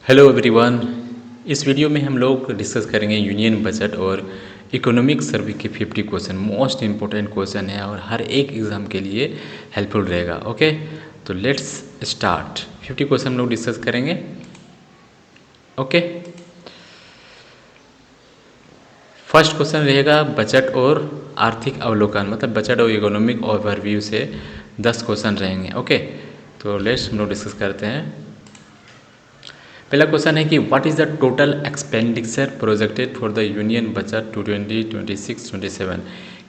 Hello everyone. इस video में हम लोग डिस्कस करेंगे यूनियन बजट और इकोनॉमिक सर्वे के 50 क्वेश्चन। मोस्ट इम्पोर्टेंट क्वेश्चन है और हर एक एग्ज़ाम के लिए हेल्पफुल रहेगा। ओके, तो लेट्स स्टार्ट। 50 क्वेश्चन हम लोग डिस्कस करेंगे। ओके, फर्स्ट क्वेश्चन रहेगा बजट और आर्थिक अवलोकन, मतलब बजट और इकोनॉमिक ओवरव्यू से 10 क्वेश्चन रहेंगे। ओके, तो लेट्स हम लोग डिस्कस करते हैं। पहला क्वेश्चन है कि what is the total expenditure projected for the union budget 2026-27।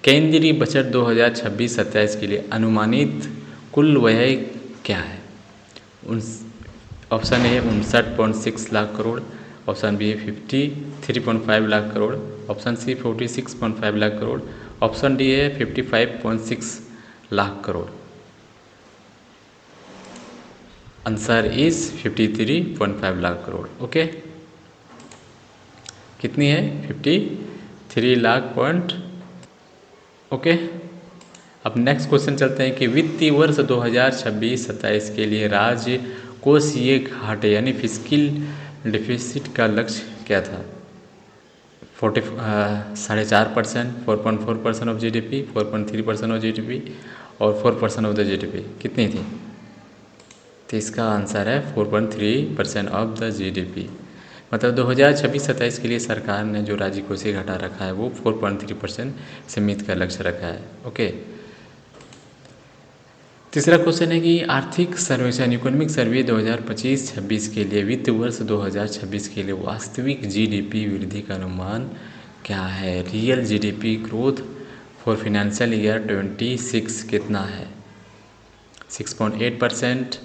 केंद्रीय बजट 2026-27 के लिए अनुमानित कुल व्यय क्या है? ऑप्शन ए है 59.6 लाख करोड़, ऑप्शन बी है 53.5 lakh crore, option C 46.5 lakh crore, option D है 55.6 lakh crore. Answer is 53.5 lakh crore. Okay, कितनी है? 53 लाख पॉइंट। ओके, अब नेक्स्ट क्वेश्चन चलते हैं कि वित्तीय वर्ष 2026-27 के लिए राज्य कोषीय घाटे यानी फिस्कल डिफिसिट का लक्ष्य क्या था? 4.5%, 4.4% ऑफ जीडीपी, 4.3% ऑफ जीडीपी और 4% ऑफ द जीडीपी। कितनी थी? तो इसका आंसर है 4.3% ऑफ द जीडीपी। मतलब 2026-27 के लिए सरकार ने जो राज्य कोषीय घाटा रखा है वो 4.3% सीमित का लक्ष्य रखा है। ओके, तीसरा क्वेश्चन है कि आर्थिक सर्वेक्षण इकोनॉमिक सर्वे 2025-26 के लिए वित्त वर्ष 2026 के लिए वास्तविक जीडीपी वृद्धि का अनुमान क्या है? Real GDP growth for financial year 26 कितना है? 6.8%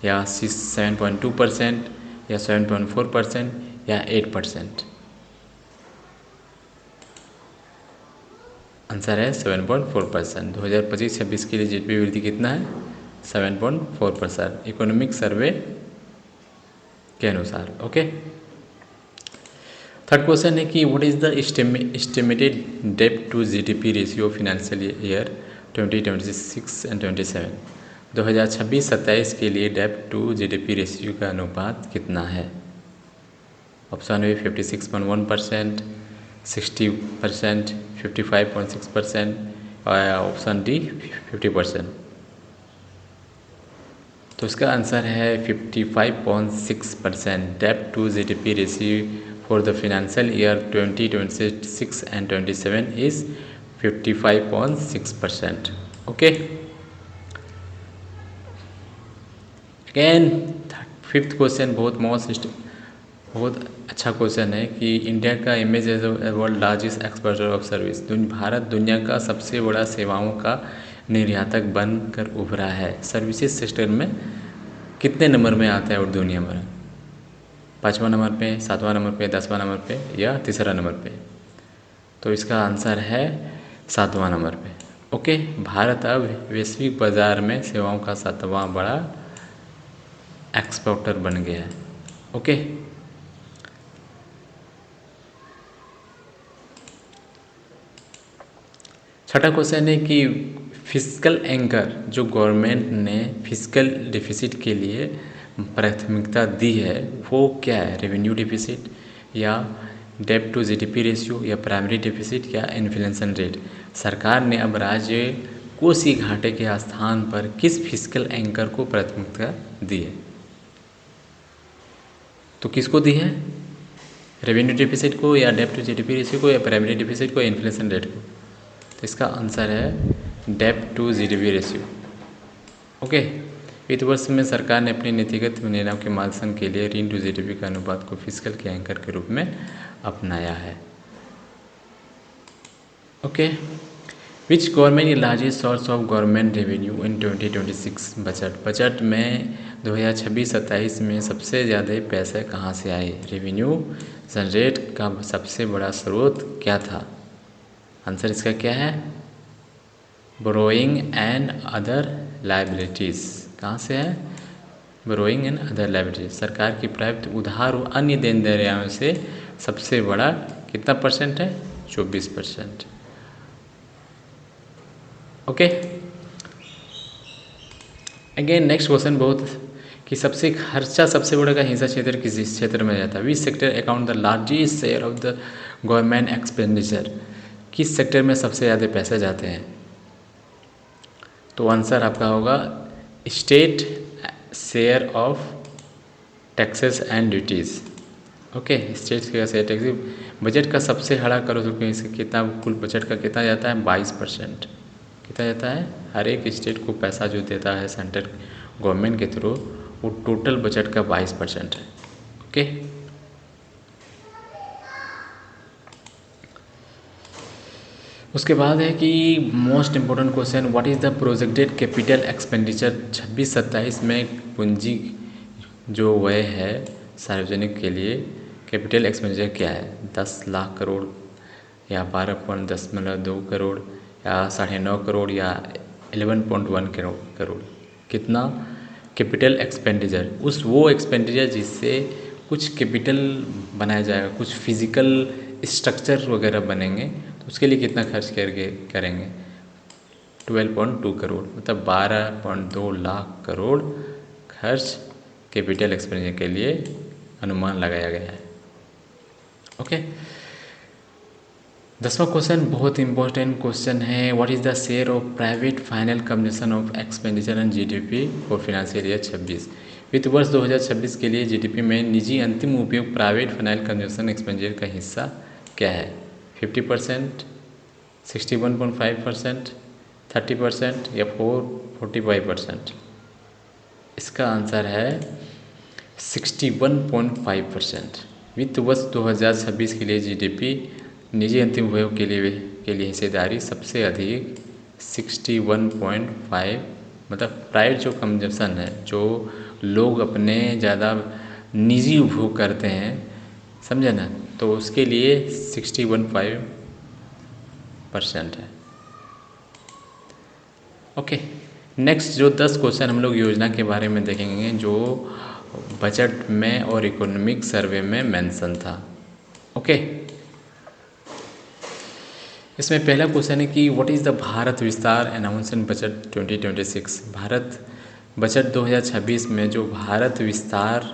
या 7.2% या 7.4% या 8%? आंसर है 7.4%। 2025-26 के लिए जीडीपी वृद्धि कितना है? 7.4% इकोनॉमिक सर्वे के अनुसार। ओके, थर्ड क्वेश्चन है कि व्हाट इज़ द एस्टिमेटेड डेब्ट to GDP ratio financial year 2026 and 27। 2026-27 के लिए डेब्ट टू जीडीपी रेशियो का अनुपात कितना है? ऑप्शन ए 56.1%, 60%, 55.6% और ऑप्शन डी 50%। तो इसका आंसर है 55.6%। डेब्ट to GDP ratio for the financial year 2026 and 27 is 55.6%। Okay, again fifth question बहुत अच्छा क्वेश्चन है कि इंडिया का image as world largest exporter of service, Bharat दुनिया का सबसे बड़ा सेवाओं का निर्यातक बनकर उभरा है। सर्विसेज सेक्टर में कितने नंबर में आता है और दुनिया में? 5वां नंबर पे, 7वां नंबर पे, 10वां नंबर पे या तीसरा नंबर पे? तो इसका आंसर है 7वां नंबर पे। ओके, भारत अब वैश्विक बाजार में सेवाओं का 7वां बड़ा एक्सपोर्टर बन गया है। ओके, छठा क्वेश्चन है कि फिस्कल एंकर जो गवर्नमेंट ने फिस्कल डिफिसिट के लिए प्राथमिकता दी है वो क्या है? रेवेन्यू डिफिसिट या डेब्ट टू जीडीपी रेशियो या प्राइमरी डिफिसिट या इन्फ्लेशन रेट? सरकार ने अब राज्य कोषीय घाटे के स्थान पर किस फिस्कल एंकर को प्राथमिकता दी है? तो किसको दी है? रेवेन्यू डिफिसिट को या डेब्ट टू जीडीपी रेशियो को या प्राइमरी डिफिसिट को या इन्फ्लेशन रेट को? तो इसका आंसर है डेब्ट टू जीडीपी रेशियो। ओके, वित्त वर्ष में सरकार ने अपने नीतिगत निर्णयों के मार्गदर्शन के लिए ऋण टू जीडीपी के अनुपात को फिस्कल के एंकर के रूप में अपनाया है। Okay, which government is largest source of government revenue in 2026 budget में 2026-27 में सबसे ज़्यादा पैसे कहाँ से आए? रेवेन्यू जनरेट का सबसे बड़ा स्रोत क्या था? आंसर इसका क्या है? Borrowing and other liabilities. कहाँ से है? Borrowing and other liabilities. सरकार की प्राप्त उधार और अन्य देनदारियों से सबसे बड़ा कितना परसेंट है? 24%। ओके, अगेन नेक्स्ट क्वेश्चन बहुत कि सबसे खर्चा सबसे बड़ा का हिस्सा क्षेत्र किस क्षेत्र में जाता है। Which sector account the largest share of the government expenditure, किस सेक्टर में सबसे ज़्यादा पैसे जाते हैं। तो आंसर आपका होगा state share of taxes and duties. Okay, state का शेयर टैक्स। बजट का सबसे बड़ा करो तो कितना, कुल बजट का कितना जाता है 22%। कितना जाता है, हर एक स्टेट को पैसा जो देता है सेंट्रल गवर्नमेंट के थ्रू, वो टोटल बजट का 22% है। ओके, उसके बाद है कि most important question, what is the projected capital expenditure 26-27 में पूंजी जो व्यय है सार्वजनिक के लिए, कैपिटल एक्सपेंडिचर क्या है। 10 लाख करोड़ या 12.10 करोड़ या 9.5 करोड़ या 11.1 करोड़। कितना कैपिटल एक्सपेंडिचर, उस वो एक्सपेंडिचर जिससे कुछ कैपिटल बनाया जाएगा, कुछ फिजिकल स्ट्रक्चर वगैरह बनेंगे, तो उसके लिए कितना खर्च करके करेंगे 12.2 करोड़, मतलब 12.2 लाख करोड़ खर्च कैपिटल एक्सपेंडिचर के लिए अनुमान लगाया गया है। ओके, 10वां क्वेश्चन बहुत इंपॉर्टेंट क्वेश्चन है, what is the share of private final consumption of expenditure and GDP for financial year 26। वित्त वर्ष 2026 के लिए जीडीपी में निजी अंतिम उपयोग प्राइवेट फाइनल कंजम्पशन एक्सपेंडिचर का हिस्सा क्या है। 50%, 61.5%, 30% या 45%। इसका आंसर है 61.5%। वित्त वर्ष 2026 के लिए जीडीपी निजी अंतिम उपयोग के लिए हिस्सेदारी सबसे अधिक 61.5, मतलब प्राइवेट जो कंजप्शन है, जो लोग अपने ज़्यादा निजी उपभोग करते हैं, समझे ना, तो उसके लिए 61.5% है। ओके, नेक्स्ट जो 10 क्वेश्चन हम लोग योजना के बारे में देखेंगे जो बजट में और इकोनॉमिक सर्वे में मेंशन था। ओके, इसमें पहला क्वेश्चन है कि व्हाट इज़ द भारत विस्तार अनाउंस इन बजट 2026। भारत बजट 2026 में जो भारत विस्तार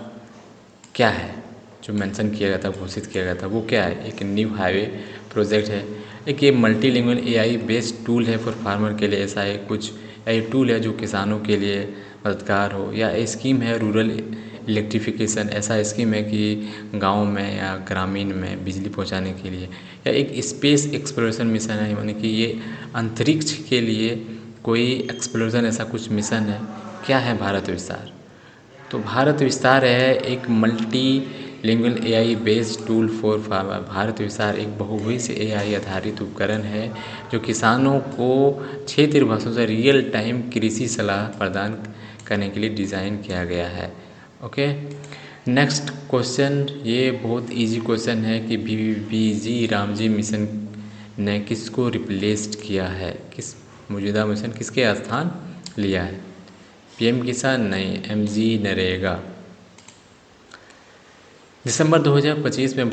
क्या है, जो मेंशन किया गया था, घोषित किया गया था, वो क्या है। एक न्यू हाईवे प्रोजेक्ट है, एक ये मल्टीलिंगुअल एआई बेस्ड टूल है फॉर फार्मर के लिए, ऐसा है कुछ ये टूल है जो किसानों के लिए मददगार हो, या स्कीम है रूरल इलेक्ट्रिफिकेशन, ऐसा स्कीम है कि गांव में या ग्रामीण में बिजली पहुंचाने के लिए, या एक स्पेस एक्सप्लोरेशन मिशन है, यानी कि ये अंतरिक्ष के लिए कोई एक्सप्लोरेशन, ऐसा कुछ मिशन है। क्या है भारत विस्तार। तो भारत विस्तार है एक multi lingual AI based tool for farmer. Bharat विस्तार एक बहुभाषी एआई आधारित उपकरण है जो किसानों को क्षेत्रीय भाषाओं से रियल टाइम कृषि सलाह प्रदान करने के लिए डिज़ाइन किया गया है। ओके, नेक्स्ट क्वेश्चन, ये बहुत इजी क्वेश्चन है कि बीबीजी रामजी मिशन ने किसको रिप्लेस्ड किया है, किस मौजूदा मिशन किसके स्थान लिया है। पीएम किसान नहीं, एमजी नरेगा। दिसंबर 2025 में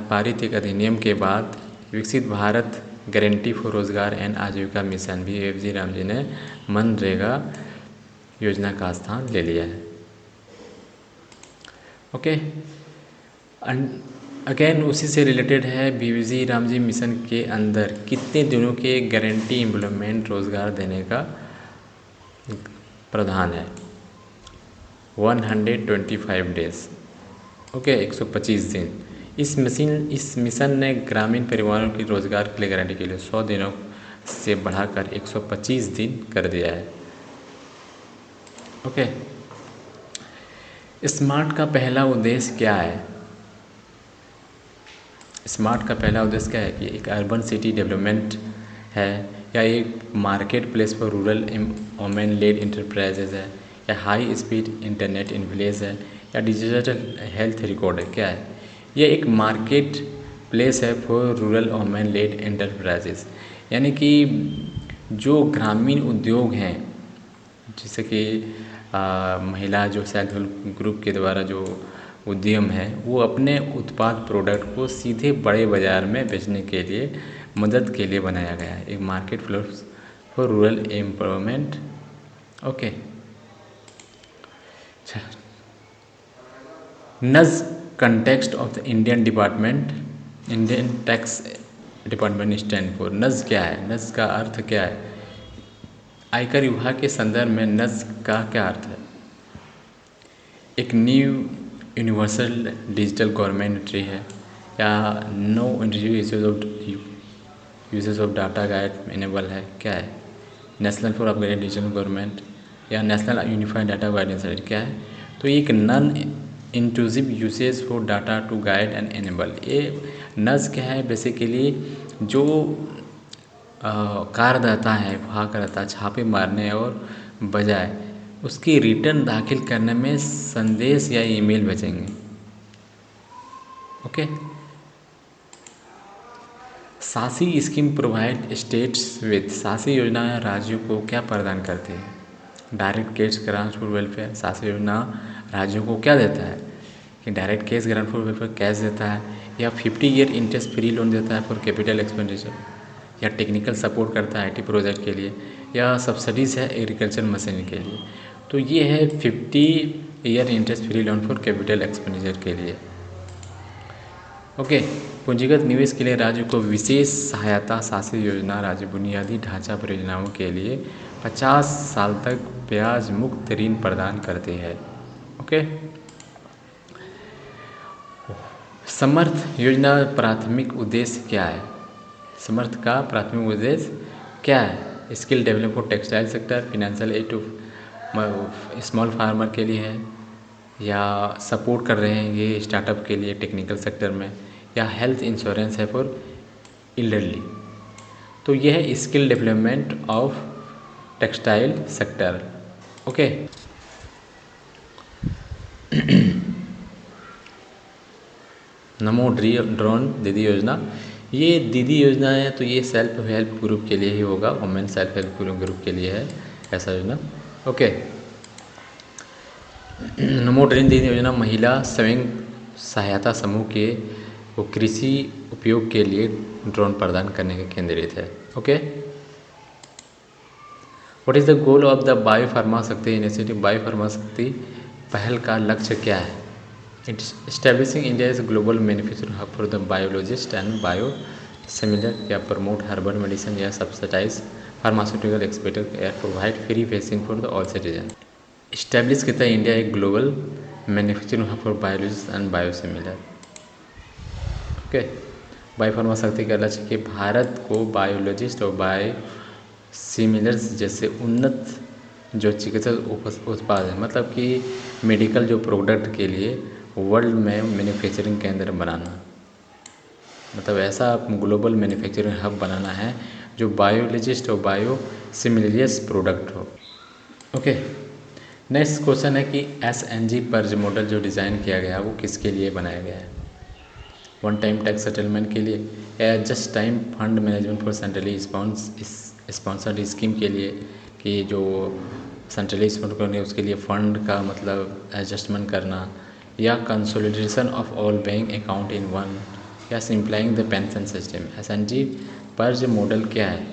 पारित एक अधिनियम के बाद विकसित भारत गारंटी फॉर रोजगार एंड आजीविका मिशन भी एफजी रामजी ने मनरेगा योजना का स्थान ले लिया है। ओके, अगेन उसी से रिलेटेड है, बीबीजी रामजी मिशन के अंदर कितने दिनों के गारंटी एम्प्लॉयमेंट रोजगार देने का प्रावधान है। 125 डेज। ओके, 125 दिन। इस मिशन ने ग्रामीण परिवारों के रोजगार के लिए गारंटी के लिए 100 दिनों से बढ़ाकर 125 दिन कर दिया है। ओके, स्मार्ट का पहला उद्देश्य क्या है। स्मार्ट का पहला उद्देश्य क्या है कि एक अर्बन सिटी डेवलपमेंट है, या एक market place for rural women led enterprises है, या high speed internet in village है, या डिजिटल हेल्थ रिकॉर्ड है। क्या है ये, एक मार्केट प्लेस है for rural women led enterprises, यानी कि जो ग्रामीण उद्योग हैं, जैसे कि महिला जो सेल्फ हेल्प ग्रुप के द्वारा जो उद्यम है, वो अपने उत्पाद प्रोडक्ट को सीधे बड़े बाज़ार में बेचने के लिए मदद के लिए बनाया गया है, एक market place for rural empowerment. Okay, nudge context of the Indian tax department stand for. Nudge क्या है? नज का अर्थ क्या है? आयकर विभाग के संदर्भ में नज का क्या अर्थ है? एक new universal digital government entry है, या no uses of data guide enable है, क्या है? National for upgraded digital government या नेशनल यूनिफाइड डाटा गाइडेंस क्या है? तो ये एक non intrusive usage for data to guide and enable. ये नज क्या है? बेसिकली जो कार्यदाता है, वहाँ करता छापे मारने और बजाय उसकी रिटर्न दाखिल करने में संदेश या ईमेल भेजेंगे। ओके। शासी स्कीम प्रोवाइड स्टेट्स विद। शासी योजना राज्यों को क्या प्रदान करती है? Direct cash grant for welfare. शासी योजना राज्यों को क्या देता है? कि direct cash grant for welfare cash देता है, या 50 ईयर इंटरेस्ट फ्री लोन देता है फॉर कैपिटल एक्सपेंडिचर, या टेक्निकल सपोर्ट करता है आईटी प्रोजेक्ट के लिए, या सब्सिडीज है एग्रीकल्चर मशीन के लिए। तो ये है 50 year interest free loan for capital expenditure के लिए। ओके। पूंजीगत निवेश के लिए राज्य को विशेष सहायता। शासी योजना राज्य बुनियादी ढांचा परियोजनाओं के लिए 50 साल तक ब्याज मुक्त ऋण प्रदान करती है। ओके। समर्थ योजना प्राथमिक उद्देश्य क्या है? समर्थ का प्राथमिक उद्देश्य क्या है? Skill develop for textile sector, financial aid to small farmer के लिए है, या सपोर्ट कर रहे हैं ये स्टार्टअप के लिए टेक्निकल सेक्टर में, या हेल्थ इंश्योरेंस है फॉर एल्डरली। तो यह है skill development of textile sector. Okay. NaMo drone दीदी योजना। ये दीदी योजना है, तो ये सेल्फ हेल्प ग्रुप के लिए ही होगा, वुमेन सेल्फ हेल्प ग्रुप के लिए है ऐसा योजना। ओके। नमो ड्रोन दीदी योजना महिला स्वयं सहायता समूह के को कृषि उपयोग के लिए ड्रोन प्रदान करने के केंद्रित है। Okay. What is the goal of the bio pharma शक्ति इनिशिएटिव? बायो फार्मा शक्ति पहल का लक्ष्य क्या है? It's establishing India is global manufacturing hub for the biologist and bio similar, या प्रमोट हर्बल मेडिसिन, या सब्सिडाइज फार्मास्यूटिकल एक्सपर्ट, या provide free vaccine for the all citizen. Establish किया इंडिया एक global manufacturing hub for biologist and bio similar. Okay. Bio pharma शक्ति का लक्ष्य कि भारत को बायोलॉजिस्ट और बायो सिमिलर्स जैसे उन्नत जो चिकित्सा उत्पाद है, मतलब कि मेडिकल जो प्रोडक्ट के लिए वर्ल्ड में मैन्युफैक्चरिंग केंद्र बनाना, मतलब ऐसा ग्लोबल मैन्युफैक्चरिंग हब बनाना है जो बायोलॉजिस्ट और बायो सिमिलरियस प्रोडक्ट हो। ओके। नेक्स्ट क्वेश्चन है कि SNG पर्ज मॉडल जो डिज़ाइन किया गया है वो किसके लिए बनाया गया है? वन टाइम टैक्स सेटलमेंट के लिए, या just time fund management for centrally sponsored scheme के लिए, कि जो सेंट्रली स्पॉन्सर करने उसके लिए फ़ंड का मतलब एडजस्टमेंट करना, या consolidation of all bank account in one, या simplifying the pension system. SNG purge model क्या है?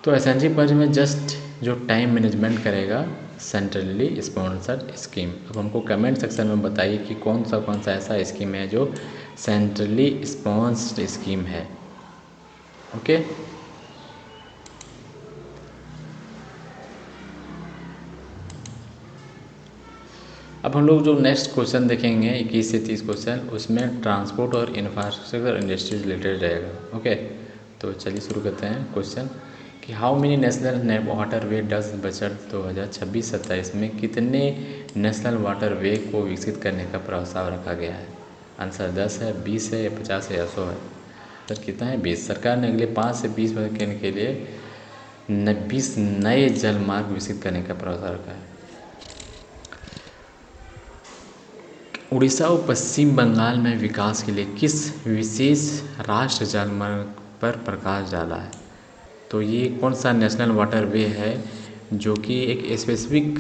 तो SNG पर्ज में जस्ट जो टाइम मैनेजमेंट करेगा सेंट्रली स्पॉन्सर्ड स्कीम। अब हमको कमेंट सेक्शन में बताइए कि कौन सा ऐसा स्कीम है जो सेंट्रली स्पॉन्सर्ड स्कीम है। ओके। अब हम लोग जो नेक्स्ट क्वेश्चन देखेंगे 21 से 30 क्वेश्चन, उसमें ट्रांसपोर्ट और इंफ्रास्ट्रक्चर इंडस्ट्री रिलेटेड रहेगा। ओके। तो चलिए शुरू करते हैं क्वेश्चन कि how many national water way does budget 2026-27 में कितने नेशनल वाटर वे को विकसित करने का प्रस्ताव रखा गया है? आंसर 10 है, 20 है, 50 है या 100 है? सर कितना है? 20। सरकार ने अगले 5 से 20 वर्ष के लिए 20 नए जल मार्ग विकसित करने का प्रस्ताव रखा है। उड़ीसा और पश्चिम बंगाल में विकास के लिए किस विशेष राष्ट्रीय जलमार्ग पर प्रकाश डाला है? तो ये कौन सा नेशनल वाटर वे है जो कि एक स्पेसिफिक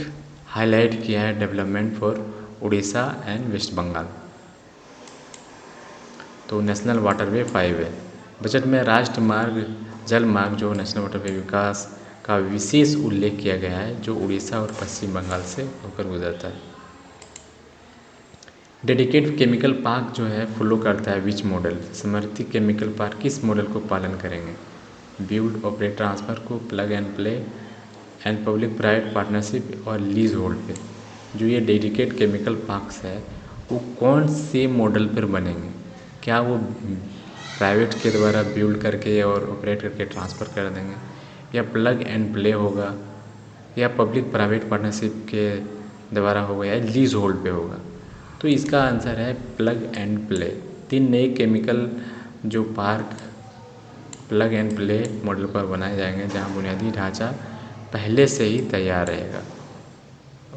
हाईलाइट किया है development for Orissa and West Bengal? तो नेशनल वाटर वे 5 है। बजट में राष्ट्रीय मार्ग जल मार्ग जो नेशनल वाटर वे विकास का विशेष उल्लेख किया गया है जो उड़ीसा और पश्चिम बंगाल से होकर गुजरता है। डेडिकेटेड केमिकल पार्क जो है फॉलो करता है विच मॉडल? समर्थित केमिकल पार्क किस मॉडल को पालन करेंगे? बिल्ड, ऑपरेट, ट्रांसफ़र को, plug and play and public private partnership और लीज होल्ड पे। जो ये डेडिकेटेड केमिकल पार्क्स है वो कौन से मॉडल पर बनेंगे? क्या वो प्राइवेट के द्वारा बिल्ड करके और ऑपरेट करके ट्रांसफ़र कर देंगे, या प्लग एंड प्ले होगा, या पब्लिक प्राइवेट पार्टनरशिप के द्वारा होगा, या लीज होल्ड पे होगा? तो इसका आंसर है प्लग एंड प्ले। 3 नए केमिकल जो park plug and play model पर बनाए जाएंगे जहां बुनियादी ढांचा पहले से ही तैयार रहेगा।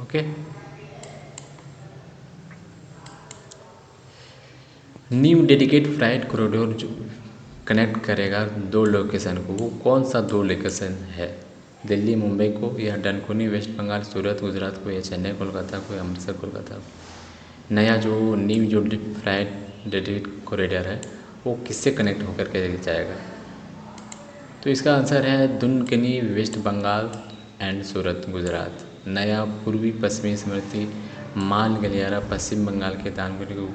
Okay. New dedicated flight corridor जो कनेक्ट करेगा 2 लोकेशन को, वो कौन सा 2 लोकेशन है? दिल्ली मुंबई को, या डनकुनी वेस्ट बंगाल सूरत गुजरात को, या चेन्नई कोलकाता को, या अमृतसर कोलकाता को? नया जो न्यू जो फ्लाइट डेडिकेटेड कॉरिडोर है वो किससे कनेक्ट होकर के जाएगा? तो इसका आंसर है दुनकनी वेस्ट बंगाल एंड सूरत गुजरात। नया पूर्वी पश्चिमी स्मृति माल गलियारा पश्चिम बंगाल के दानकुनी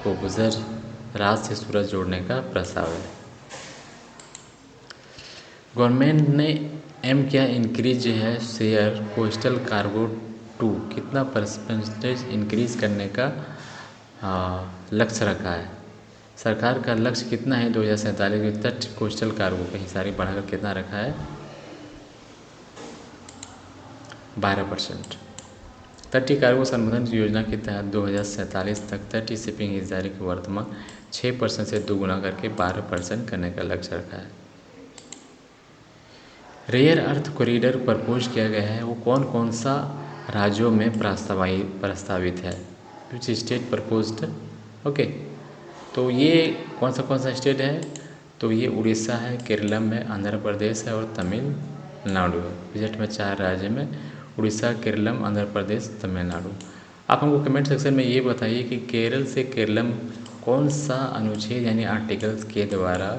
को गुजरात से सूरत जोड़ने का प्रस्ताव है। गवर्नमेंट ने एम क्या इंक्रीज है शेयर कोस्टल कार्गो टू, कितना परसेंटेज इंक्रीज करने का लक्ष्य रखा है? सरकार का लक्ष्य कितना है 2047 में तट कोस्टल कार्गो का हिस्सा बढ़ाकर कितना रखा है? 12%। तटीय कार्गो संवर्धन योजना के तहत 2047 तक तटीय शिपिंग हिस्सेदारी के वर्तमान 6% से दोगुना करके 12% करने का लक्ष्य रखा है। रेयर अर्थ कॉरिडोर प्रपोज किया गया है वो कौन कौन सा राज्यों में प्रस्तावित है? Which state proposed? ओके, तो ये कौन सा स्टेट है? तो ये उड़ीसा है, केरलम है, आंध्र प्रदेश है और तमिलनाडु है। बजट में 4 राज्य में उड़ीसा, केरलम, आंध्र प्रदेश, तमिलनाडु। आप हमको कमेंट सेक्शन में ये बताइए कि केरल से केरलम कौन सा अनुच्छेद यानी आर्टिकल्स के द्वारा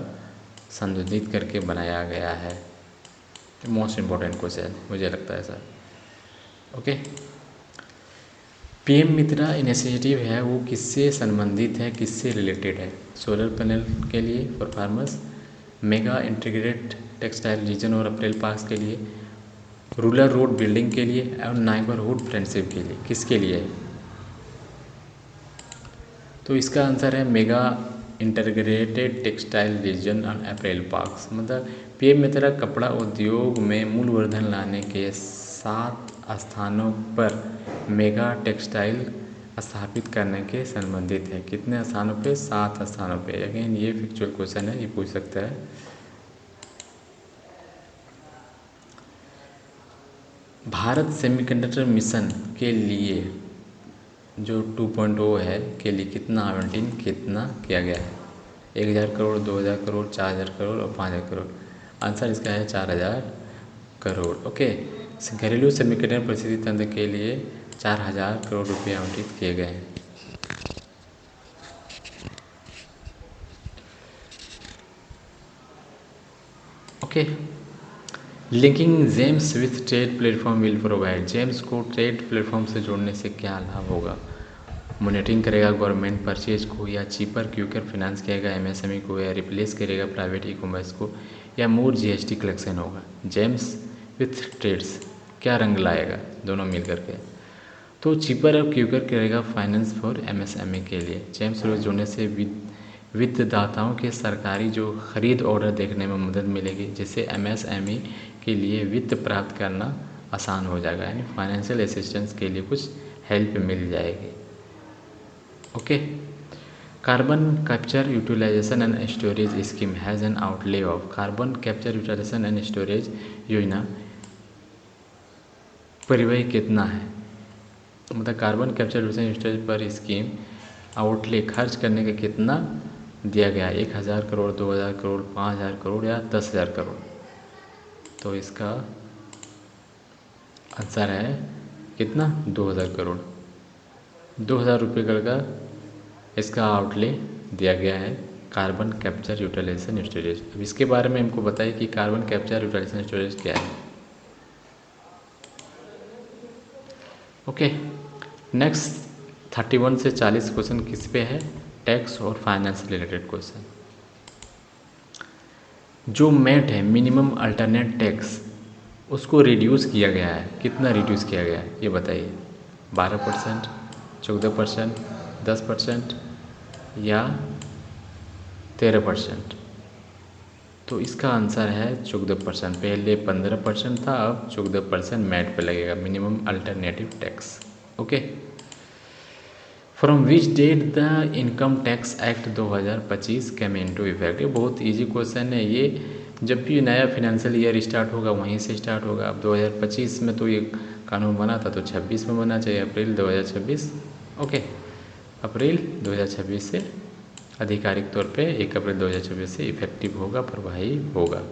संशोधित करके बनाया गया है? मोस्ट इम्पॉर्टेंट क्वेश्चन मुझे लगता है सर। ओके, पीएम मित्रा इनिशिएटिव है वो किससे संबंधित है, किससे रिलेटेड है? सोलर पैनल के लिए for farmers, mega integrated textile reason और अप्रैल पार्क्स के लिए, रूरल रोड बिल्डिंग के लिए और नाइबरहुड फ्रेंडशिप के लिए, किसके लिए है? तो इसका आंसर है मेगा इंटीग्रेटेड टेक्सटाइल रीजन और अप्रैल पार्क्स। मतलब पीएम मित्रा कपड़ा उद्योग में मूल्यवर्धन लाने के 7 स्थानों पर मेगा टेक्सटाइल स्थापित करने के संबंधित है। कितने स्थानों पे? 7 स्थानों पे। अगेन ये फैक्चुअल क्वेश्चन है, ये पूछ सकता है। भारत सेमीकंडक्टर मिशन के लिए जो 2.0 है के लिए कितना आवंटन कितना किया गया है? 1000 करोड़, 2000 करोड़, 4000 करोड़ और 5000 करोड़। आंसर इसका है 4000 करोड़। ओके, घरेलू सेमीकंडक्टर परिस्थिति तंत्र के लिए 4000 करोड़ रुपये आवंटित किए गए हैं। Okay, linking James with trade platform will provide. James को ट्रेड प्लेटफॉर्म से जोड़ने से क्या लाभ होगा? मॉनिटरिंग करेगा गवर्नमेंट परचेज को, या चीपर क्यूकर फाइनेंस करेगा एमएसएमई को, या रिप्लेस करेगा प्राइवेट ई कॉमर्स को, या मोर जीएसटी कलेक्शन होगा? जेम्स विथ ट्रेड्स क्या रंग लाएगा दोनों मिल करके? तो चीपर और क्यूकर करेगा फाइनेंस फॉर एमएसएमई के लिए। जेम्स रोज जोड़ने से वित्तदाताओं के सरकारी जो खरीद ऑर्डर देखने में मदद मिलेगी, जिससे एमएसएमई के लिए वित्त प्राप्त करना आसान हो जाएगा, यानी फाइनेंशियल असिस्टेंस के लिए कुछ हेल्प मिल जाएगी। Okay, carbon capture utilisation and storage scheme has an outlay of. Carbon capture utilisation and storage योजना परिव्यय कितना है? मतलब कार्बन कैप्चर यूटिलाइजेशन स्टोरेज पर स्कीम आउटले खर्च करने का कितना दिया गया है? 1000 करोड़, 2000 करोड़, 5000 करोड़ या 10,000 करोड़? तो इसका आंसर है कितना? 2000 करोड़। 2000 रुपये का इसका आउटले दिया गया है कार्बन कैप्चर यूटिलाइजेशन स्टोरेज। अब इसके बारे में हमको बताइए कि कार्बन कैप्चर यूटिलाइजेशन स्टोरेज क्या है। ओके, नेक्स्ट 31 से 40 क्वेश्चन किस पे है? टैक्स और फाइनेंस रिलेटेड क्वेश्चन। जो मैट है मिनिमम अल्टरनेट टैक्स, उसको रिड्यूस किया गया है, कितना रिड्यूस किया गया है ये बताइए? 12%, 14%, 10% या 13%? तो इसका आंसर है 14%। पहले 15% था, अब 14% मैट पे लगेगा, minimum alternative tax. Okay, from which date the income tax act 2025 came into effect? ये बहुत इजी क्वेश्चन है ये। जब भी नया फिनेंशियल ईयर स्टार्ट होगा वहीं से स्टार्ट होगा। अब 2025 में तो ये कानून बना था, तो 26 में बनना चाहिए, अप्रैल 2026। ओके, अप्रैल 2026 से आधिकारिक तौर पे 1 अप्रैल 2026 से इफेक्टिव होगा, प्रभावी होगा।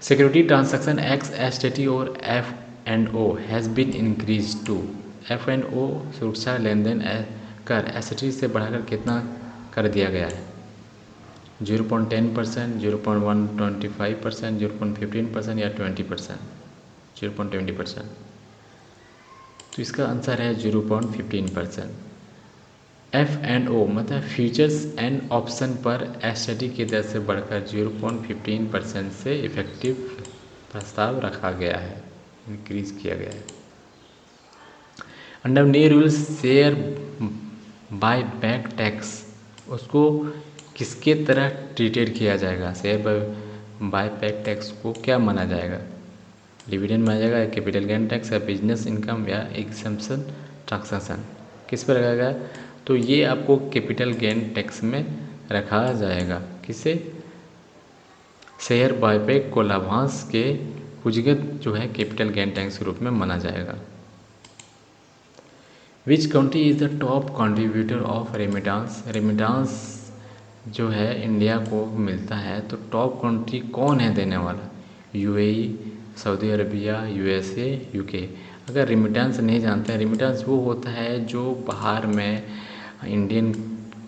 Security transaction X S T T और F and O has been increase to. F and O सुरक्षा लेन देन कर एस टी से बढ़ाकर कितना कर दिया गया है? 0.10%, 0.125%, 0.15% या 20%? 0.20%। तो इसका आंसर है 0.15%। एफ एंड ओ मतलब फ्यूचर्स एंड ऑप्शन पर एस की दर से बढ़कर 0.15% से इफेक्टिव प्रस्ताव रखा गया है, इंक्रीज किया गया है। Under new rules share buy back tax, उसको किसके तरह ट्रीटेड किया जाएगा? शेयर बाय बैक टैक्स को क्या माना जाएगा? डिविडेंड माना जाएगा, कैपिटल गेन टैक्स या बिजनेस इनकम या एग्जम्पशन ट्रांसैक्शन? किस पर लगाएगा? तो ये आपको कैपिटल गेन टैक्स में रखा जाएगा। किसे? शेयर बायबैक को लाभांश के पूंजीगत जो है कैपिटल गेन टैक्स के रूप में माना जाएगा। Which country is the top contributor of remittance? Remittance जो है इंडिया को मिलता है, तो टॉप कंट्री कौन है देने वाला? UAE, Saudi Arabia, USA, UK. अगर रेमिटेंस नहीं जानते हैं, रेमिटेंस वो होता है जो बाहर में इंडियन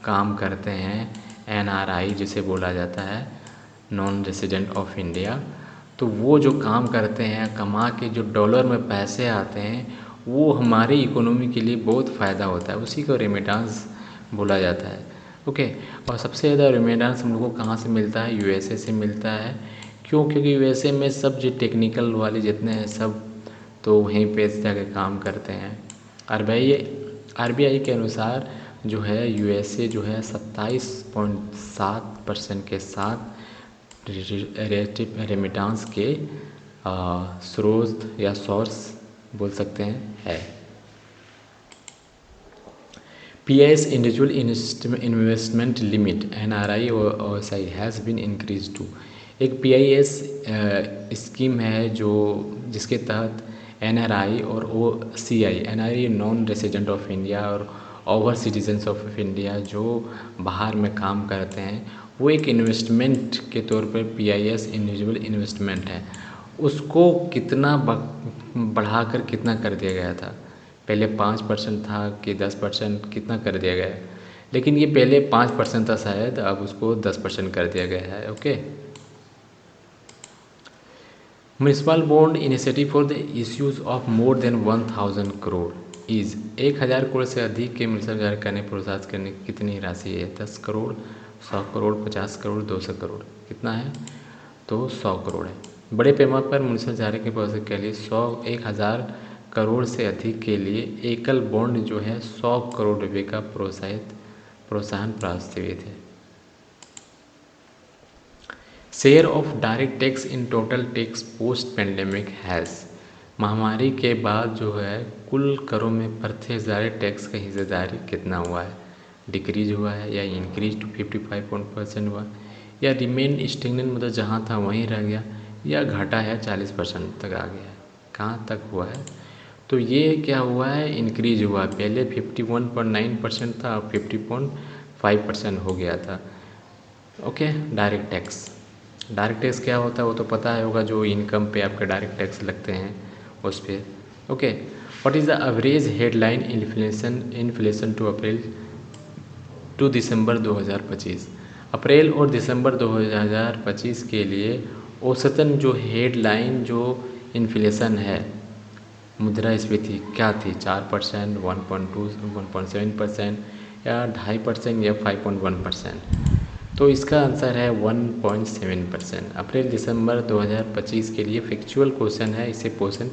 काम करते हैं, एनआरआई जिसे बोला जाता है, नॉन रेसिडेंट ऑफ इंडिया। तो वो जो काम करते हैं, कमा के जो डॉलर में पैसे आते हैं, वो हमारी इकोनॉमी के लिए बहुत फ़ायदा होता है, उसी को रेमिटेंस बोला जाता है। ओके, और सबसे ज़्यादा रेमिटेंस हम लोग को कहाँ से मिलता है? यूएसए से मिलता है। क्यों? क्योंकि यूएसए में सब जो टेक्निकल वाले जितने हैं सब तो वहीं पे जाके काम करते हैं। आरबीआई के अनुसार जो है यूएसए जो है 27.7% के साथ रेमिटेंस के स्रोत या सोर्स बोल सकते हैं है। PIS individual investment limit NRI और OSI has been increase to. एक PIS स्कीम है जो जिसके तहत NRI और OCI, NRI non resident of India और ओवर सिटीजन्स ऑफ इंडिया जो बाहर में काम करते हैं, वो एक इन्वेस्टमेंट के तौर पर PIS इंडिविजुअल इन्वेस्टमेंट है, उसको कितना बढ़ाकर कितना कर दिया गया था? पहले 5% था कि 10%, कितना कर दिया गया है? लेकिन ये पहले 5% था शायद, अब उसको 10% कर दिया गया है। Okay, municipal bond initiative for the issues of more than 1000 crore is 1000 crore से अधिक के म्यूनिसिपल जारी करने प्रोत्साहित करने की कितनी राशि है? 10 करोड़, 100 करोड़, 50 करोड़, 200 करोड़? कितना है? तो 100 करोड़ है। बड़े पैमाने पर म्यूनिसिपल जारी के प्रोसेस के लिए 1000 करोड़ से अधिक के लिए एकल बॉन्ड जो है 100 करोड़ रुपए का प्रोत्साहन प्रस्तावित है। Share of direct tax in total tax post pandemic has, महामारी के बाद जो है कुल करों में प्रत्यक्ष डायरेक्ट टैक्स का हिस्सेदारी कितना हुआ है? डिक्रीज हुआ है या इंक्रीज टू 55% हुआ, या रिमेन स्टेगनेंट मतलब जहाँ था वहीं रह गया, या घटा है 40% तक आ गया है? कहाँ तक हुआ है? तो ये क्या हुआ है? इंक्रीज हुआ। पहले 51.9% था, अब 50.5% हो गया था। ओके, डायरेक्ट टैक्स क्या होता है वो तो पता है होगा, जो इनकम पे आपके डायरेक्ट टैक्स लगते हैं उस पर। Okay, what is the average headline inflation to April to December 2025? April और दिसंबर 2025 के लिए औसतन जो हेडलाइन जो इन्फ्लेशन है मुद्रास्फीति क्या थी, 4%, 1.2, 1.7% या 2.5% या 5.1%। तो इसका आंसर है 1.7%। अप्रैल दिसंबर 2025 के लिए फैक्चुअल क्वेश्चन है, इससे क्वेश्चन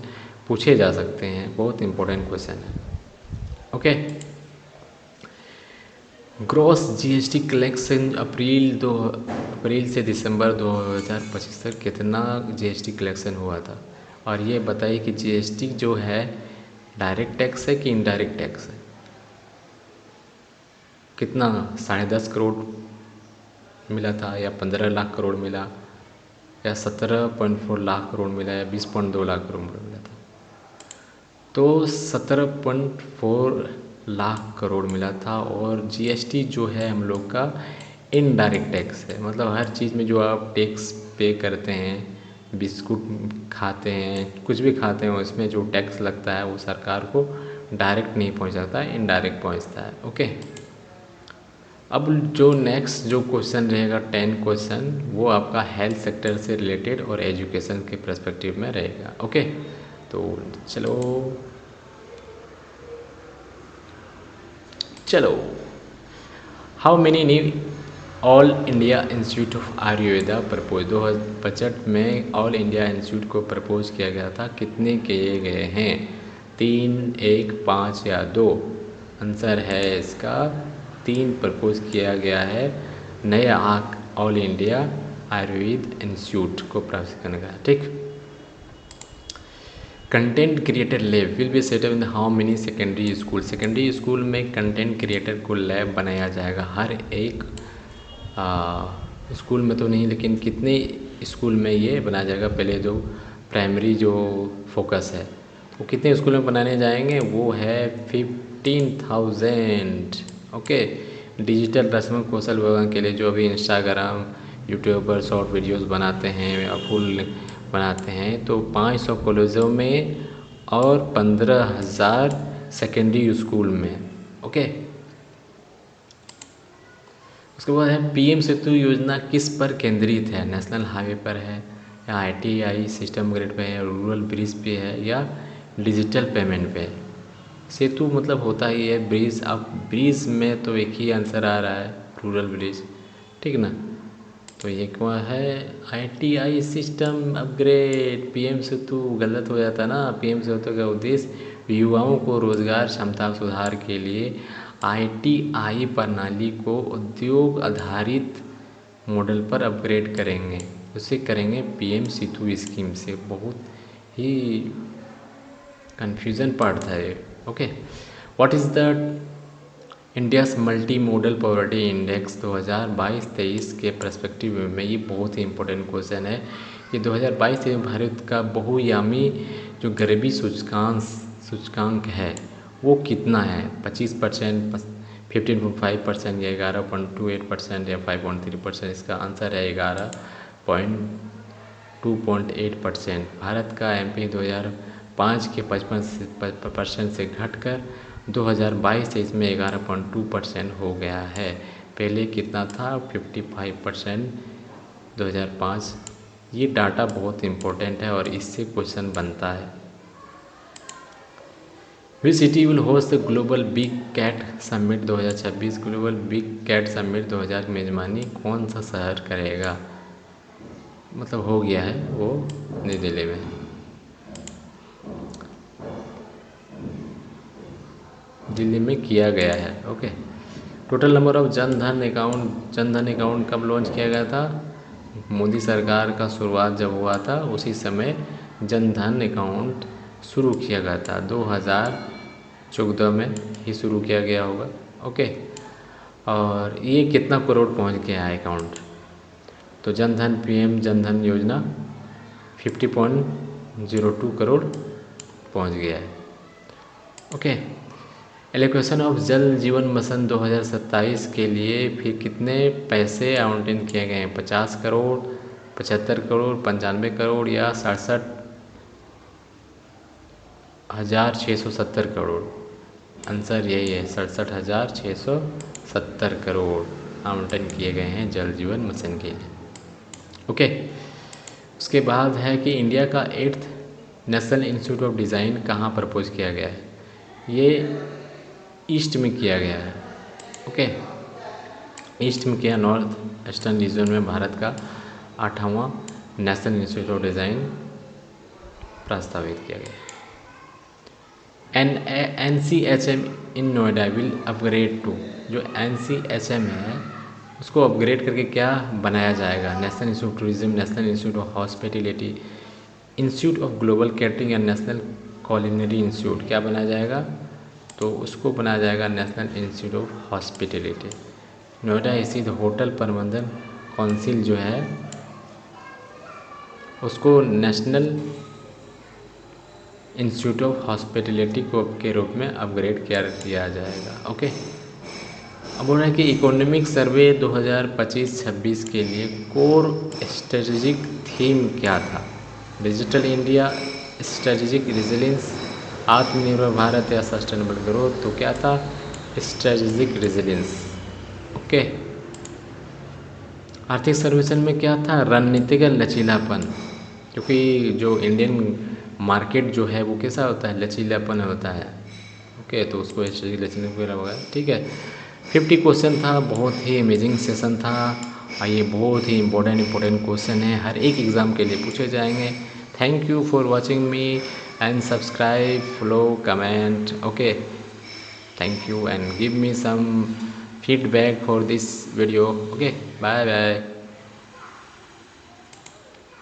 पूछे जा सकते हैं, बहुत इंपॉर्टेंट क्वेश्चन है। ओके, ग्रॉस जीएसटी कलेक्शन अप्रैल से दिसंबर 2025 तक कितना जीएसटी कलेक्शन हुआ था। और ये बताइए कि जीएसटी जो है डायरेक्ट टैक्स है कि इनडायरेक्ट टैक्स है। कितना, 10.5 करोड़ मिला था या 15 लाख करोड़ मिला या 17.4 लाख करोड़ मिला या 20.2 लाख करोड़ मिला था। तो 17.4 लाख करोड़ मिला था। और जीएसटी जो है हम लोग का इनडायरेक्ट टैक्स है, मतलब हर चीज़ में जो आप टैक्स पे करते हैं, बिस्कुट खाते हैं, कुछ भी खाते हैं, उसमें जो टैक्स लगता है वो सरकार को डायरेक्ट नहीं पहुंचाता है, इनडायरेक्ट पहुंचता है। ओके, अब जो नेक्स्ट जो क्वेश्चन रहेगा 10 क्वेश्चन, वो आपका हेल्थ सेक्टर से रिलेटेड और एजुकेशन के पर्सपेक्टिव में रहेगा। ओके, तो चलो how many knew all India institute of Ayurveda propose, 2025 में ऑल इंडिया इंस्टीट्यूट को प्रपोज किया गया था, कितने किए गए हैं, 3, 1, 5 या 2। आंसर है इसका 3 प्रपोज किया गया है नए ऑल इंडिया आयुर्वेद इंस्टीट्यूट को प्राप्त करने का। ठीक, content creator lab will be set up in how many secondary school, secondary school में कंटेंट क्रिएटर को लैब बनाया जाएगा हर एक स्कूल में तो नहीं, लेकिन कितने स्कूल में ये बनाया जाएगा। पहले जो प्राइमरी जो फोकस है वो कितने स्कूल में बनाने जाएंगे, वो है 15,000। ओके, डिजिटल रस्म कौशल विभाग के लिए जो अभी इंस्टाग्राम यूट्यूब पर शॉर्ट वीडियोस बनाते हैं या फुल बनाते हैं, तो 500 कॉलेजों में और 15,000 सेकेंडरी स्कूल में। ओके, उसके बाद है पीएम सेतु योजना किस पर केंद्रित है, नेशनल हाईवे पर है या आईटीआई सिस्टम ग्रिड पे है, रूरल ब्रिज पे है या डिजिटल पेमेंट पे है। सेतु मतलब होता ही है ब्रिज, अब ब्रिज में तो एक ही आंसर आ रहा है, रूरल ब्रिज। ठीक ना, तो ये क्या है, आईटीआई सिस्टम अपग्रेड। पीएम सेतु गलत हो जाता ना, पीएम सेतु का उद्देश्य युवाओं को रोजगार क्षमता सुधार के लिए आईटीआई प्रणाली को उद्योग आधारित मॉडल पर अपग्रेड करेंगे, उसे करेंगे पीएम सेतु स्कीम से। बहुत ही कन्फ्यूज़न पार्ट था ये। Okay, what is the India's multi modal poverty index 2022-23 के पर्सपेक्टिव में, ये बहुत ही इंपॉर्टेंट क्वेश्चन है। ये 2022 में भारत का बहुआयामी जो गरीबी सूचकांक है वो कितना है, 25%, 15.5% या 11.28% या 5.3%। इसका आंसर है 11.2.8%। भारत का एमपी 2005 के 55% से घटकर 2022-23 में 11.2% हो गया है। पहले कितना था, 55% 2005। ये डाटा बहुत इम्पोर्टेंट है और इससे क्वेश्चन बनता है। Which city will host the global big cat summit 2026, global big cat summit 2000 की मेजबानी कौन सा शहर करेगा, मतलब हो गया है वो नई दिल्ली में। दिल्ली में किया गया है। Okay, total number of Jan Dhan account कब लॉन्च किया गया था, मोदी सरकार का शुरुआत जब हुआ था उसी समय जनधन अकाउंट शुरू किया गया था, 2014 में ही शुरू किया गया होगा। ओके, और ये कितना करोड़ पहुंच गया है अकाउंट, तो जनधन पीएम जनधन योजना 50.02 करोड़ पहुंच गया है। ओके, एलोकेशन ऑफ जल जीवन मिशन 2027 के लिए फिर कितने पैसे आवंटन किए गए हैं, 50 करोड़, 75 करोड़, 95 करोड़ या 67,670 करोड़। आंसर यही है, 67,670 करोड़ आवंटन किए गए हैं जल जीवन मिशन के लिए। ओके, उसके बाद है कि इंडिया का 8th national institute of design कहाँ प्रपोज किया गया है? ये ईस्ट में किया गया है। ओके, ईस्ट में किया, नॉर्थ ईस्टर्न रीजन में भारत का 8वां नेशनल इंस्टीट्यूट ऑफ डिज़ाइन प्रस्तावित किया गया। NCHM in Noida will upgrade to, जो NCHM है उसको अपग्रेड करके क्या बनाया जाएगा? National institute of tourism, national institute of hospitality, institute of global catering and national culinary institute क्या बनाया जाएगा? तो उसको बनाया जाएगा national institute of hospitality. Noida स्थित होटल प्रबंधन काउंसिल जो है उसको नेशनल इंस्टीट्यूट ऑफ हॉस्पिटलिटी को के रूप में अपग्रेड किया जाएगा। ओके, अब बोल रहे हैं कि इकोनॉमिक सर्वे 2025-26 के लिए कोर स्ट्रेटेजिक थीम क्या था? डिजिटल इंडिया, स्ट्रेटेजिक रेजिलियंस, आत्मनिर्भर भारत या सस्टेनेबल ग्रोथ। तो क्या था? Strategic resilience. ओके, आर्थिक सर्वेक्षण में क्या था? रणनीतिक लचीलापन, क्योंकि जो इंडियन मार्केट जो है वो कैसा होता है? लचीलापन होता है। ओके, तो उसको स्ट्रेटेजिक लचीलापन होगा। ठीक है, 50 क्वेश्चन था, बहुत ही अमेजिंग सेशन था। ये बहुत ही इम्पोर्टेंट क्वेश्चन है, हर एक एग्ज़ाम के लिए पूछे जाएंगे। Thank you for watching me and subscribe, follow, comment. Okay, thank you and give me some feedback for this video. Okay, bye bye.